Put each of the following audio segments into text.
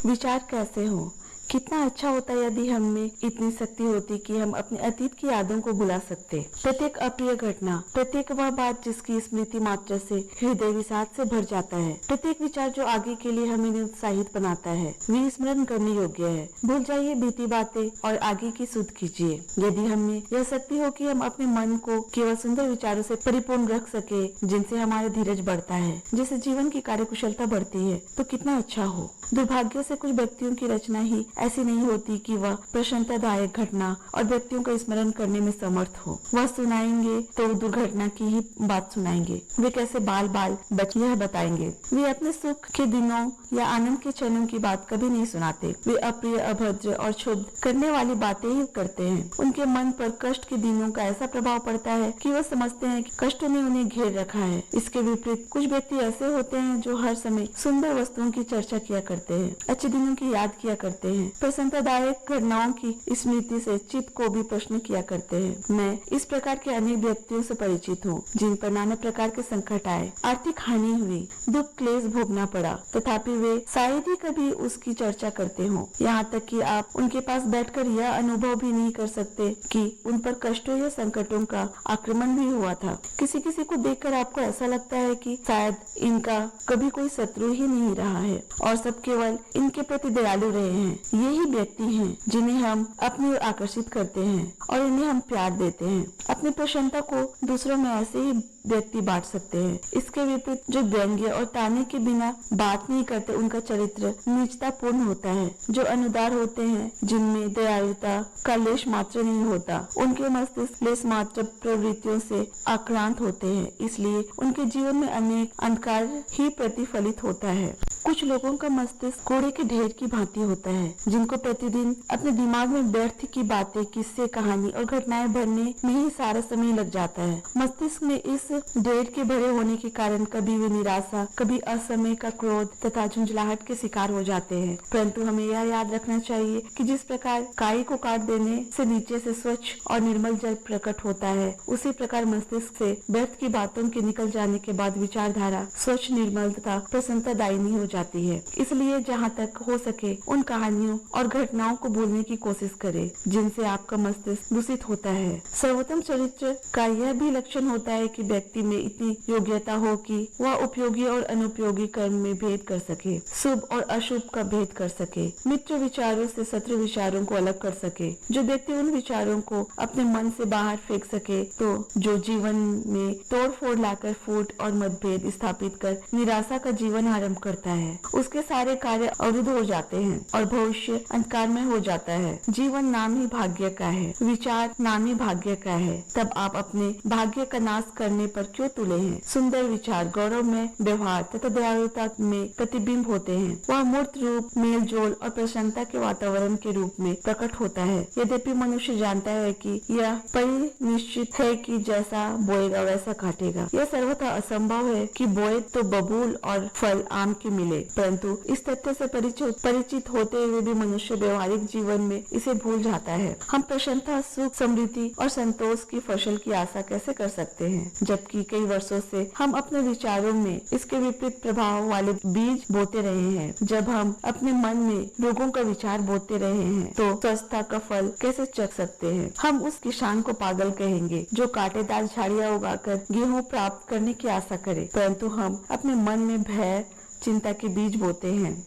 विचार कैसे हो? कितना अच्छा होता यदि हम में इतनी शक्ति होती कि हम अपने अतीत की यादों को भुला सकते। प्रत्येक अप्रिय घटना, प्रत्येक वह बात जिसकी स्मृति मात्र से हृदय विषाद से भर जाता है, प्रत्येक विचार जो आगे के लिए हमें उत्साहित बनाता है, विस्मरण करने योग्य है। भूल जाइए बीती बातें और आगे की सुध कीजिए। यदि हमें यह शक्ति हो कि हम अपने मन को केवल सुंदर विचारों से परिपूर्ण रख सके, जिनसे हमारा धीरज बढ़ता है, जिससे जीवन की कार्यकुशलता बढ़ती है, तो कितना अच्छा हो। दुर्भाग्य से कुछ व्यक्तियों की रचना ही ऐसी नहीं होती कि वह प्रसन्नतादायक घटना और व्यक्तियों का स्मरण करने में समर्थ हो। वह सुनाएंगे तो दुर्घटना की ही बात सुनाएंगे। वे कैसे बाल बाल बच यह बताएंगे। वे अपने सुख के दिनों या आनंद के क्षणों की बात कभी नहीं सुनाते। वे अप्रिय, अभद्र और क्षुब्ध करने वाली बातें ही करते हैं। उनके मन पर कष्ट के दिनों का ऐसा प्रभाव पड़ता है कि वह समझते हैं कि कष्टों ने उन्हें घेर रखा है। इसके विपरीत कुछ व्यक्ति ऐसे होते हैं जो हर समय सुंदर वस्तुओं की चर्चा किया करते हैं, अच्छे दिनों की याद किया करते हैं, प्रसन्नतादायक घटनाओं की स्मृति से चित्त को भी प्रश्न किया करते हैं। मैं इस प्रकार के अनेक व्यक्तियों से परिचित हूँ जिन पर नाना प्रकार के संकट आए, आर्थिक हानि हुई, दुख क्लेश भोगना पड़ा, तथापि वे शायद ही कभी उसकी चर्चा करते हो। यहाँ तक कि आप उनके पास बैठकर यह अनुभव भी नहीं कर सकते कि उन पर कष्टों या संकटों का आक्रमण भी हुआ था। किसी किसी को देखकर आपको ऐसा लगता है कि शायद इनका कभी कोई शत्रु ही नहीं रहा है और सब केवल इनके प्रति दयालु रहे हैं। यही व्यक्ति हैं जिन्हें हम अपनी ओर आकर्षित करते हैं और इन्हें हम प्यार देते हैं। अपनी प्रसन्नता को दूसरों में ऐसे ही व्यक्ति बांट सकते हैं। इसके विपरीत जो व्यंग्य और ताने के बिना बात नहीं करते, उनका चरित्र नीचतापूर्ण होता है। जो अनुदार होते हैं, जिनमें दयालुता का लेश मात्र नहीं होता, उनके मस्तिष्क लेश मात्र प्रवृत्तियों से आक्रांत होते हैं, इसलिए उनके जीवन में अनेक अंधकार ही प्रतिफलित होता है। कुछ लोगों का मस्तिष्क घोड़े के ढेर की भांति होता है, जिनको प्रतिदिन अपने दिमाग में व्यर्थ की बातें, किस्से, कहानी और घटनाएं भरने में ही सारा समय लग जाता है। मस्तिष्क में इस ढेर के भरे होने के कारण कभी वे निराशा, कभी असमय का क्रोध तथा झुंझलाहट के शिकार हो जाते हैं। परंतु हमें यह याद रखना चाहिए कि जिस प्रकार काई को काट देने से नीचे से स्वच्छ और निर्मल जल प्रकट होता है, उसी प्रकार मस्तिष्क से व्यर्थ की बातों के निकल जाने के बाद विचारधारा स्वच्छ, निर्मल तथा प्रसन्नतादायिनी हो जाती है। इसलिए जहाँ तक हो सके उन कहानियों और घटनाओं को भूलने की कोशिश करें जिनसे आपका मस्तिष्क दूषित होता है। सर्वोत्तम चरित्र का यह भी लक्षण होता है कि व्यक्ति में इतनी योग्यता हो कि वह उपयोगी और अनुपयोगी कर्म में भेद कर सके, शुभ और अशुभ का भेद कर सके, मित्र विचारों से शत्रु विचारों को अलग कर सके। जो व्यक्ति उन विचारों को अपने मन से बाहर फेंक सके, तो जो जीवन में तोड़ फोड़ लाकर फूट और मतभेद स्थापित कर निराशा का जीवन आरंभ करता है, उसके सारे कार्य अवरुद्ध हो जाते हैं और भविष्य अंधकारमय हो जाता है। जीवन नाम ही भाग्य का है, विचार नाम ही भाग्य का है। तब आप अपने भाग्य का नाश करने पर क्यों तुले हैं? सुंदर विचार गौरव में व्यवहार तथा दयालुता में प्रतिबिंब होते हैं। वह मूर्त रूप, मेल जोल और प्रसन्नता के वातावरण के रूप में प्रकट होता है। यद्यपि मनुष्य जानता है कि यह परिनिश्चित है कि जैसा बोएगा वैसा काटेगा। यह सर्वथा असंभव है कि बोए तो बबूल और फल आम के मिले, परंतु इस तथ्य से परिचित होते हुए भी मनुष्य व्यवहारिक जीवन में इसे भूल जाता है। हम प्रसन्नता, सुख, समृद्धि और संतोष की फसल की आशा कैसे कर सकते हैं, जबकि कई वर्षों से हम अपने विचारों में इसके विपरीत प्रभाव वाले बीज बोते रहे हैं। जब हम अपने मन में रोगों का विचार बोते रहे हैं, तो स्वस्थता का फल कैसे चख सकते हैं? हम उस किसान को पागल कहेंगे जो कांटेदार झाड़ियां उगाकर गेहूं प्राप्त करने की आशा करे, परंतु हम अपने मन में भय, चिंता के बीज बोते हैं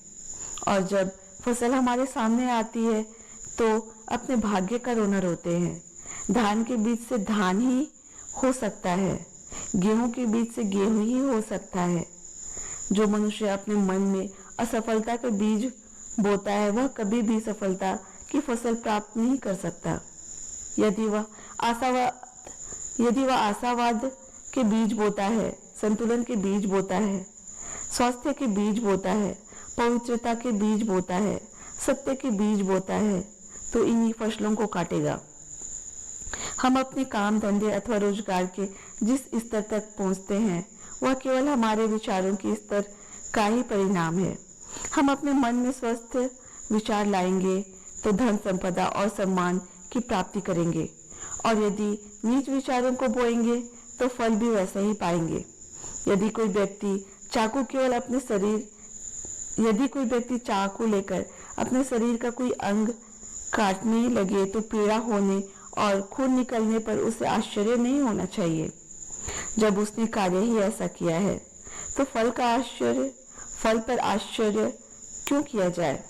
और जब फसल हमारे सामने आती है तो अपने भाग्य का रोना रोते हैं। धान के बीज से धान ही हो सकता है, गेहूं के बीज से गेहूं ही हो सकता है। जो मनुष्य अपने मन में असफलता के बीज बोता है, वह कभी भी सफलता की फसल प्राप्त नहीं कर सकता। यदि वह आशावाद के बीज बोता है, संतुलन के बीज बोता है, स्वास्थ्य के बीज बोता है, पवित्रता के बीज बोता है, सत्य के बीज बोता है, तो इन्हीं फसलों को काटेगा। हम अपने काम धंधे अथवा रोजगार के जिस स्तर तक पहुंचते हैं, वह केवल हमारे विचारों के स्तर का ही परिणाम है। हम अपने मन में स्वस्थ विचार लाएंगे तो धन, संपदा और सम्मान की प्राप्ति करेंगे, और यदि नीच विचारों को बोएंगे तो फल भी वैसा ही पाएंगे। यदि कोई व्यक्ति चाकू केवल अपने शरीर यदि कोई व्यक्ति चाकू लेकर अपने शरीर का कोई अंग काटने लगे तो पीड़ा होने और खून निकलने पर उसे आश्चर्य नहीं होना चाहिए। जब उसने कार्य ही ऐसा किया है तो फल पर आश्चर्य क्यों किया जाए।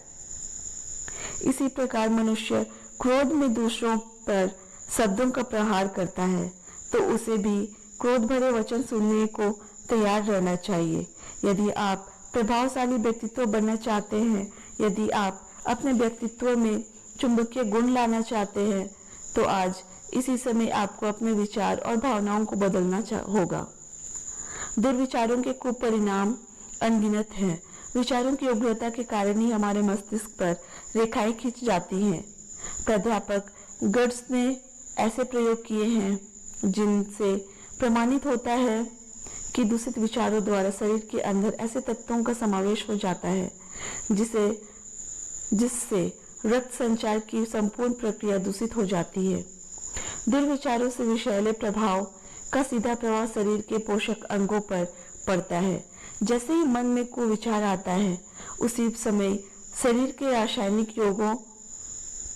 इसी प्रकार मनुष्य क्रोध में दूसरों पर शब्दों का प्रहार करता है तो उसे भी क्रोध भरे वचन सुनने को तैयार रहना चाहिए। यदि आप प्रभावशाली व्यक्तित्व बनना चाहते हैं, यदि आप अपने व्यक्तित्व में चुंबकीय गुण लाना चाहते हैं, तो आज इसी समय आपको अपने विचार और भावनाओं को बदलना होगा। दुर्विचारों के कुपरिणाम अनगिनत हैं। विचारों की उग्रता के कारण ही हमारे मस्तिष्क पर रेखाएं खींच जाती हैं। प्राध्यापक गर्ट्स ने ऐसे प्रयोग किए हैं जिनसे प्रमाणित होता है कि दूषित विचारों द्वारा शरीर के अंदर ऐसे तत्वों का समावेश हो जाता है जिससे रक्त संचार की संपूर्ण प्रक्रिया दूषित हो जाती है। दुर्विचारों से विषैले प्रभाव का सीधा प्रभाव शरीर के पोषक अंगों पर पड़ता है। जैसे ही मन में कोई विचार आता है, उसी समय शरीर के रासायनिक योगों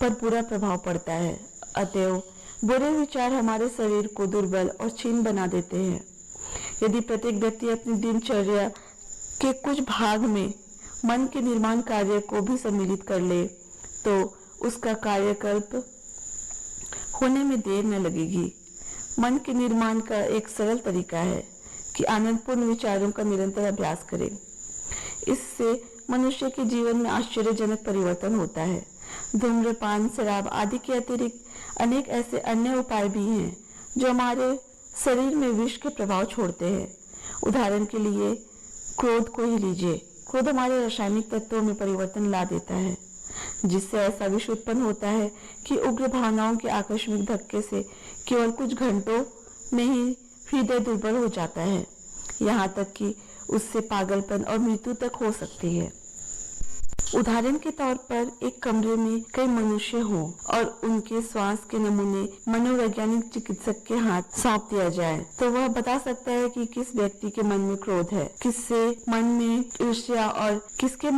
पर बुरा प्रभाव पड़ता है। अतएव बुरे विचार हमारे शरीर को दुर्बल और क्षीण बना देते हैं। यदि प्रत्येक व्यक्ति अपनी दिनचर्या के कुछ भाग में मन के निर्माण कार्य को भी सम्मिलित कर ले तो उसका कार्यकल्प होने में देर न लगेगी। मन के निर्माण का एक सरल तरीका है कि आनंदपूर्ण विचारों का निरंतर अभ्यास करें। इससे मनुष्य के जीवन में आश्चर्यजनक परिवर्तन होता है। धूम्रपान, शराब आदि के अतिरिक्त अनेक ऐसे अन्य उपाय भी हैं जो हमारे शरीर में विष के प्रभाव छोड़ते हैं। उदाहरण के लिए क्रोध को ही लीजिए। क्रोध हमारे रासायनिक तत्वों में परिवर्तन ला देता है, जिससे ऐसा विष उत्पन्न होता है कि उग्र भावनाओं के आकस्मिक धक्के से केवल कुछ घंटों में ही हृदय दुर्बल हो जाता है। यहाँ तक कि उससे पागलपन और मृत्यु तक हो सकती है। उदाहरण के तौर पर एक कमरे में कई मनुष्य हों और उनके श्वास के नमूने मनोवैज्ञानिक चिकित्सक के हाथ सौंप दिया जाए तो वह बता सकता है कि किस व्यक्ति के मन में क्रोध है, किसके मन में ईर्ष्या और किसके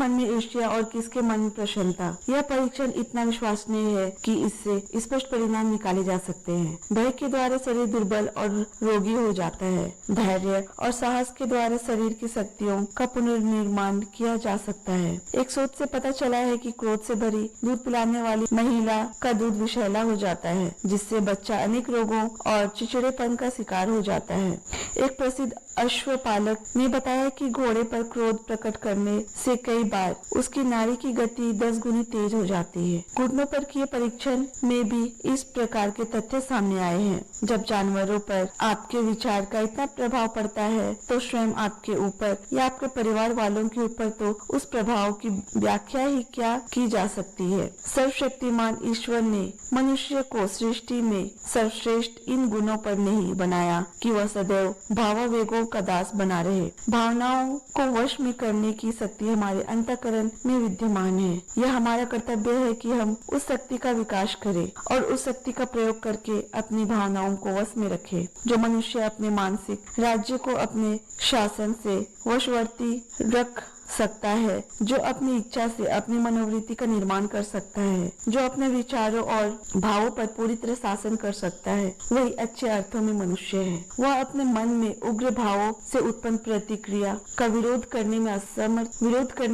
मन में प्रसन्नता। यह परीक्षण इतना विश्वसनीय है कि इससे स्पष्ट परिणाम निकाले जा सकते हैं। भय के द्वारा शरीर दुर्बल और रोगी हो जाता है। धैर्य और साहस के द्वारा शरीर की शक्तियों का पुनर्निर्माण किया जा सकता है। एक शोध से पता चला है कि क्रोध से भरी दूध पिलाने वाली महिला का दूध विषैला हो जाता है, जिससे बच्चा अनेक रोगों और चिड़चिड़ेपन का शिकार हो जाता है। एक प्रसिद्ध अश्वपालक ने बताया कि घोड़े पर क्रोध प्रकट करने से कई बार उसकी नाड़ी की गति 10 गुनी तेज हो जाती है। घुटनों पर किए परीक्षण में भी इस प्रकार के तथ्य सामने आए हैं। जब जानवरों पर आपके विचार का इतना प्रभाव पड़ता है तो स्वयं आपके ऊपर या आपके परिवार वालों के ऊपर तो उस प्रभाव की व्याख्या ही क्या की जा सकती है। सर्वशक्तिमान ईश्वर ने मनुष्य को सृष्टि में सर्वश्रेष्ठ इन गुणों पर नहीं बनाया कि वह सदैव भावावेगों का दास बना रहे। भावनाओं को वश में करने की शक्ति हमारे अंतःकरण में विद्यमान है। यह हमारा कर्तव्य है कि हम उस शक्ति का विकास करें और उस शक्ति का प्रयोग करके अपनी भावनाओं को वश में रखें। जो मनुष्य अपने मानसिक राज्य को अपने शासन से वशवर्ती रख सकता है, जो अपनी इच्छा से अपनी मनोवृत्ति का निर्माण कर सकता है, जो अपने विचारों और भावों पर पूरी तरह शासन कर सकता है, वही अच्छे अर्थों में मनुष्य है। वह अपने मन में उग्र भावों से उत्पन्न प्रतिक्रिया का विरोध करने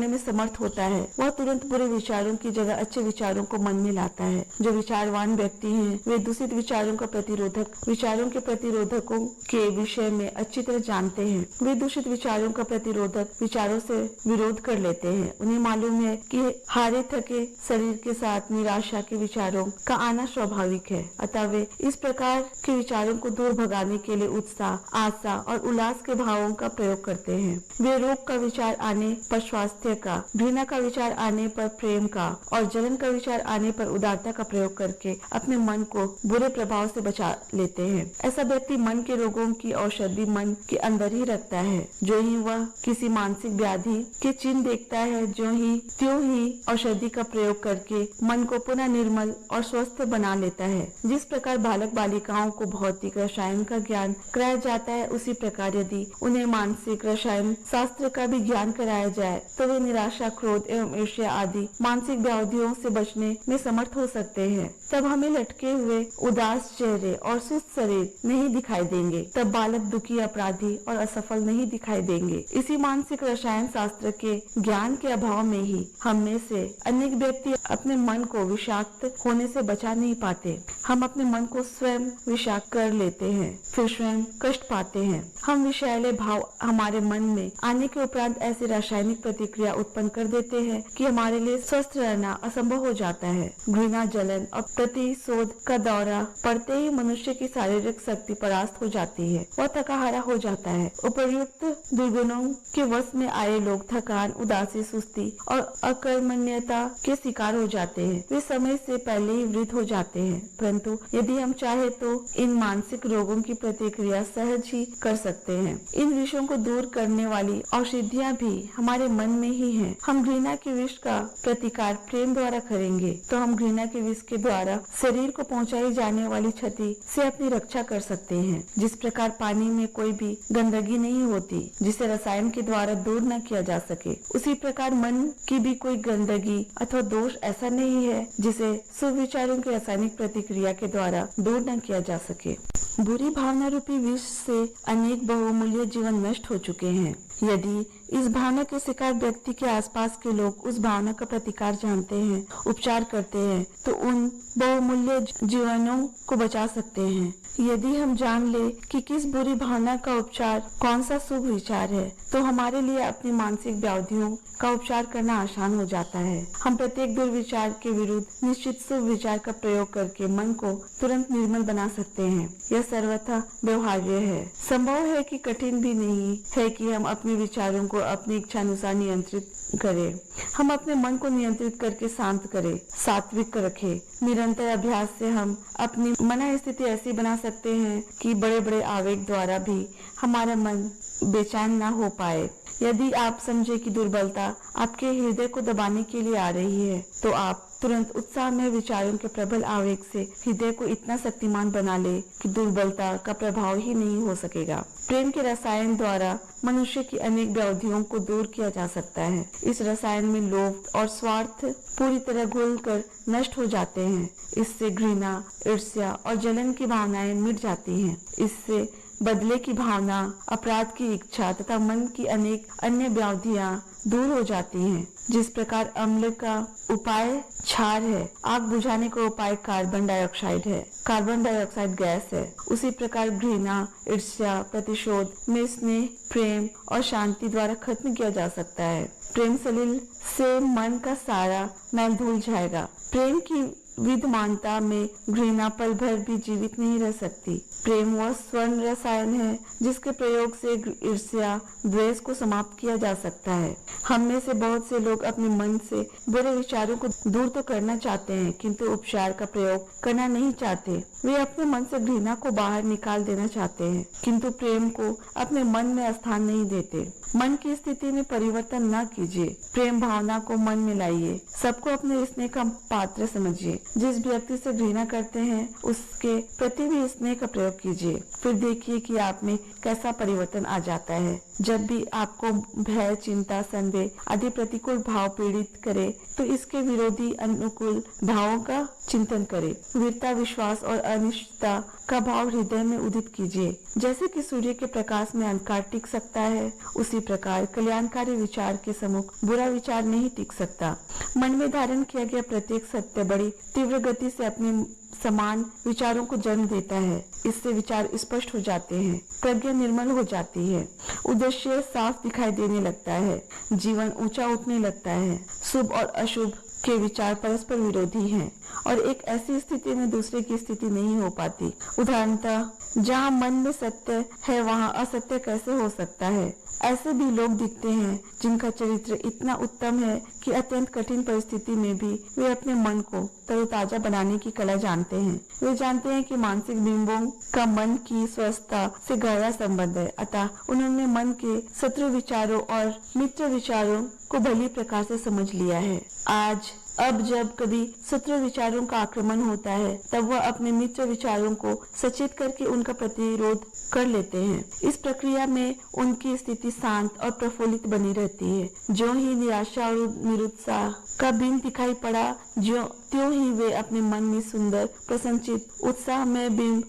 में समर्थ होता है। वह तुरंत बुरे विचारों की जगह अच्छे विचारों को मन में लाता है। जो विचारवान व्यक्ति हैं, वे दूषित विचारों के प्रतिरोधकों के विषय में अच्छी तरह जानते हैं। वे दूषित विचारों का प्रतिरोधक विचारों से विरोध कर लेते हैं। उन्हें मालूम है कि हारे थके शरीर के साथ निराशा के विचारों का आना स्वाभाविक है, अतः वे इस प्रकार के विचारों को दूर भगाने के लिए उत्साह, आशा और उल्लास के भावों का प्रयोग करते हैं। वे रोग का विचार आने पर स्वास्थ्य का, घृणा का विचार आने पर प्रेम का और जलन का विचार आने पर उदारता का प्रयोग करके अपने मन को बुरे प्रभाव से बचा लेते हैं। ऐसा व्यक्ति मन के रोगों की औषधि मन के अंदर ही रखता है। जो ही वह किसी मानसिक व्याधि के चिन्ह देखता है, त्यों ही औषधि का प्रयोग करके मन को पुनः निर्मल और स्वस्थ बना लेता है। जिस प्रकार बालक बालिकाओं को भौतिक रसायन का ज्ञान कराया जाता है, उसी प्रकार यदि उन्हें मानसिक रसायन शास्त्र का भी ज्ञान कराया जाए तो वे निराशा, क्रोध एवं ईर्ष्या आदि मानसिक व्याधियों से बचने में समर्थ हो सकते हैं। तब हमें लटके हुए उदास चेहरे और सुस्त शरीर नहीं दिखाई देंगे। तब बालक दुखी, अपराधी और असफल नहीं दिखाई देंगे। इसी मानसिक रसायन शास्त्र के ज्ञान के अभाव में ही हम में से अनेक व्यक्ति अपने मन को विषाक्त होने से बचा नहीं पाते। हम अपने मन को स्वयं विषाक्त कर लेते हैं, फिर स्वयं कष्ट पाते हैं। हम विषैले भाव हमारे मन में आने के उपरांत ऐसी रासायनिक प्रतिक्रिया उत्पन्न कर देते हैं कि हमारे लिए स्वस्थ रहना असंभव हो जाता है। घृणा, जलन और प्रतिशोध का दौरा पड़ते ही मनुष्य की शारीरिक शक्ति परास्त हो जाती है, वह थकाहारा हो जाता है। उपर्युक्त दुर्गुणों के वश में आए लोग थकान, उदासी, सुस्ती और अकर्मण्यता के शिकार हो जाते हैं। वे समय से पहले ही वृद्ध हो जाते हैं। परंतु यदि हम चाहे तो इन मानसिक रोगों की प्रतिक्रिया सहज ही कर सकते हैं। इन विषयों को दूर करने वाली औषधियाँ भी हमारे मन में ही हैं। हम घृणा के विष का प्रतिकार प्रेम द्वारा करेंगे तो हम घृणा के विष के द्वारा शरीर को पहुंचाई जाने वाली क्षति से अपनी रक्षा कर सकते हैं। जिस प्रकार पानी में कोई भी गंदगी नहीं होती जिसे रसायन के द्वारा दूर न किया जा सके, उसी प्रकार मन की भी कोई गंदगी अथवा दोष ऐसा नहीं है जिसे शुभ विचारों की रासायनिक प्रतिक्रिया के द्वारा दूर न किया जा सके। बुरी भावना रूपी विष से अनेक बहुमूल्य जीवन नष्ट हो चुके हैं। यदि इस भावना के शिकार व्यक्ति के आसपास के लोग उस भावना का प्रतिकार जानते हैं, उपचार करते हैं, तो उन बहुमूल्य जीवनों को बचा सकते हैं। यदि हम जान ले कि किस बुरी भावना का उपचार कौन सा शुभ विचार है, तो हमारे लिए अपनी मानसिक व्याधियों का उपचार करना आसान हो जाता है। हम प्रत्येक दुर्विचार के विरुद्ध निश्चित शुभ विचार का प्रयोग करके मन को तुरंत निर्मल बना सकते हैं। यह सर्वथा व्यवहार्य है। संभव है कि कठिन भी नहीं है कि हम अपने विचारों को अपनी इच्छा अनुसार नियंत्रित करें। हम अपने मन को नियंत्रित करके शांत करें, सात्विक रखें। निरंतर अभ्यास से हम अपनी मन स्थिति ऐसी बना सकते हैं कि बड़े बड़े आवेग द्वारा भी हमारा मन बेचैन न हो पाए। यदि आप समझे कि दुर्बलता आपके हृदय को दबाने के लिए आ रही है, तो आप तुरंत उत्साह में विचारों के प्रबल आवेग से हृदय को इतना शक्तिमान बना ले कि दुर्बलता का प्रभाव ही नहीं हो सकेगा। प्रेम के रसायन द्वारा मनुष्य की अनेक व्याधियों को दूर किया जा सकता है। इस रसायन में लोभ और स्वार्थ पूरी तरह घुलकर नष्ट हो जाते हैं। इससे घृणा, ईर्ष्या और जलन की भावनाएं मिट जाती हैं। इससे बदले की भावना, अपराध की इच्छा तथा मन की अनेक अन्य व्याधियां दूर हो जाती हैं। जिस प्रकार अम्ल का उपाय क्षार है, आग बुझाने का उपाय कार्बन डाइऑक्साइड है, कार्बन डाइऑक्साइड गैस है, उसी प्रकार घृणा, ईर्ष्या, प्रतिशोध में स्नेह, प्रेम और शांति द्वारा खत्म किया जा सकता है। प्रेम सलिल से मन का सारा मैल धुल जाएगा। प्रेम की विद्यमानता में घृणा पल भर भी जीवित नहीं रह सकती। प्रेम वह स्वर्ण रसायन है जिसके प्रयोग से ईर्ष्या, द्वेष को समाप्त किया जा सकता है। हम में से बहुत से लोग अपने मन से बुरे विचारों को दूर तो करना चाहते हैं, किंतु उपचार का प्रयोग करना नहीं चाहते। वे अपने मन से घृणा को बाहर निकाल देना चाहते हैं, किंतु प्रेम को अपने मन में स्थान नहीं देते। मन की स्थिति में परिवर्तन न कीजिए, प्रेम भावना को मन में लाइए। सबको अपने स्नेह का पात्र समझिए। जिस व्यक्ति से घृणा करते हैं उसके प्रति भी स्नेह का प्रयोग कीजिए। फिर देखिए कि आप में कैसा परिवर्तन आ जाता है। जब भी आपको भय, चिंता, संदेह आदि प्रतिकूल भाव पीड़ित करे तो इसके विरोधी अनुकूल भावों का चिंतन करें। वीरता, विश्वास और अनिश्चितता का भाव हृदय में उदित कीजिए। जैसे कि सूर्य के प्रकाश में अंधकार टिक सकता है, उसी प्रकार कल्याणकारी विचार के सम्मुख बुरा विचार नहीं टिक सकता। मन में धारण किया गया प्रत्येक सत्य बड़ी तीव्र गति से अपने समान विचारों को जन्म देता है। इससे विचार स्पष्ट हो जाते हैं, प्रज्ञा निर्मल हो जाती है, उद्देश्य साफ दिखाई देने लगता है, जीवन ऊंचा उठने लगता है। शुभ और अशुभ के विचार परस्पर विरोधी हैं और एक ऐसी स्थिति में दूसरे की स्थिति नहीं हो पाती। उदाहरणतः जहाँ मन में सत्य है वहाँ असत्य कैसे हो सकता है। ऐसे भी लोग दिखते हैं जिनका चरित्र इतना उत्तम है कि अत्यंत कठिन परिस्थिति में भी वे अपने मन को तरोताजा बनाने की कला जानते हैं। वे जानते हैं कि मानसिक बिंबों का मन की स्वस्थता से गहरा संबंध है, अतः उन्होंने मन के शत्रु विचारों और मित्र विचारों को भली प्रकार से समझ लिया है। अब जब कभी शत्रु विचारों का आक्रमण होता है, तब वह अपने मित्र विचारों को सचेत करके उनका प्रतिरोध कर लेते हैं। इस प्रक्रिया में उनकी स्थिति शांत और प्रफुल्लित बनी रहती है। जो ही निराशा और निरुत्साह का बिंब दिखाई पड़ा, त्यों ही वे अपने मन में सुंदर, प्रसन्नचित, उत्साह में बिंब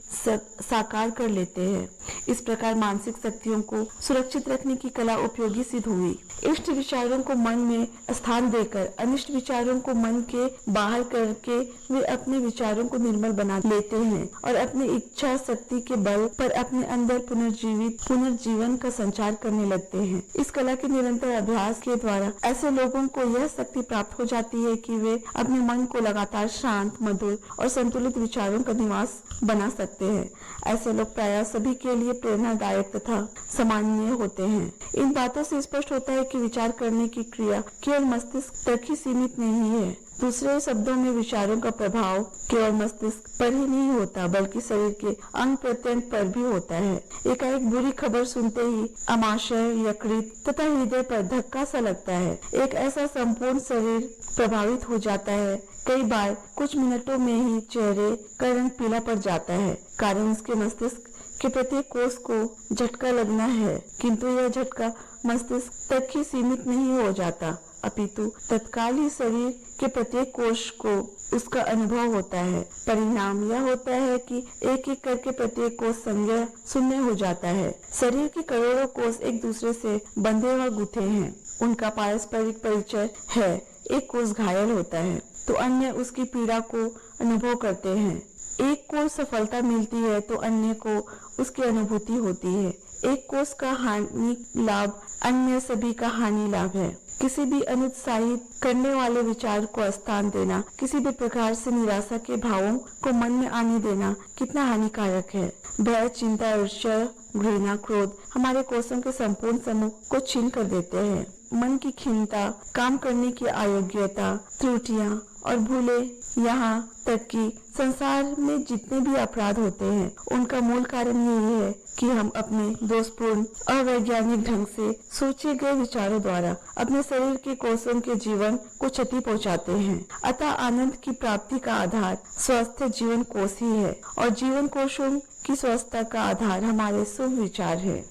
साकार कर लेते हैं। इस प्रकार मानसिक शक्तियों को सुरक्षित रखने की कला उपयोगी सिद्ध हुई। इष्ट विचारों को मन में स्थान देकर अनिष्ट विचारों को मन के बाहर करके वे अपने विचारों को निर्मल बना लेते हैं और अपनी इच्छा शक्ति के बल पर अपने अंदर पुनर्जीवन का संचार करने लगते हैं। इस कला के निरंतर अभ्यास के द्वारा ऐसे लोगों को यह शक्ति प्राप्त हो जाती है कि वे अपने मन को लगातार शांत, मधुर और संतुलित विचारों का निवास बना सकते हैं। ऐसे लोग प्रायः सभी के लिए प्रेरणादायक तथा सामान्य होते हैं। इन बातों से स्पष्ट होता है कि विचार करने की क्रिया केवल मस्तिष्क तक ही सीमित नहीं है। दूसरे शब्दों में विचारों का प्रभाव केवल मस्तिष्क पर ही नहीं होता, बल्कि शरीर के अंग प्रत्यंग पर भी होता है। एकाएक बुरी खबर सुनते ही आमाशय, यकृत तथा हृदय पर धक्का सा लगता है। एक ऐसा संपूर्ण शरीर प्रभावित हो जाता है। कई बार कुछ मिनटों में ही चेहरे का रंग पीला पड़ जाता है। कारण उसके मस्तिष्क के प्रत्येक कोष को झटका लगना है, किंतु यह झटका मस्तिष्क तक ही सीमित नहीं हो जाता, अपितु तत्काल ही शरीर के प्रत्येक कोष को उसका अनुभव होता है। परिणाम यह होता है कि एक एक करके प्रत्येक कोष संज्ञा शून्य हो जाता है। शरीर के करोड़ों कोष एक दूसरे से बंधे व गुथे हैं। उनका पारस्परिक परिचय है। एक कोष घायल होता है तो अन्य उसकी पीड़ा को अनुभव करते हैं। एक को सफलता मिलती है तो अन्य को उसकी अनुभूति होती है। एक कोष का हानि लाभ अन्य सभी का हानि लाभ है। किसी भी अनुत्साहित करने वाले विचार को स्थान देना, किसी भी प्रकार से निराशा के भावों को मन में आने देना कितना हानिकारक है। भय, चिंता, ईर्ष्या, घृणा, क्रोध हमारे कोषों के संपूर्ण समूह को छीन कर देते हैं। मन की खिन्नता, काम करने की अयोग्यता, त्रुटियां और भूले, यहाँ तक कि संसार में जितने भी अपराध होते हैं, उनका मूल कारण यही है कि हम अपने दोषपूर्ण, अवैज्ञानिक ढंग से सोचे गए विचारों द्वारा अपने शरीर के कोषों के जीवन को क्षति पहुंचाते हैं। अतः आनंद की प्राप्ति का आधार स्वस्थ जीवन कोष ही है और जीवन कोषों की स्वस्थता का आधार हमारे शुभ विचार है।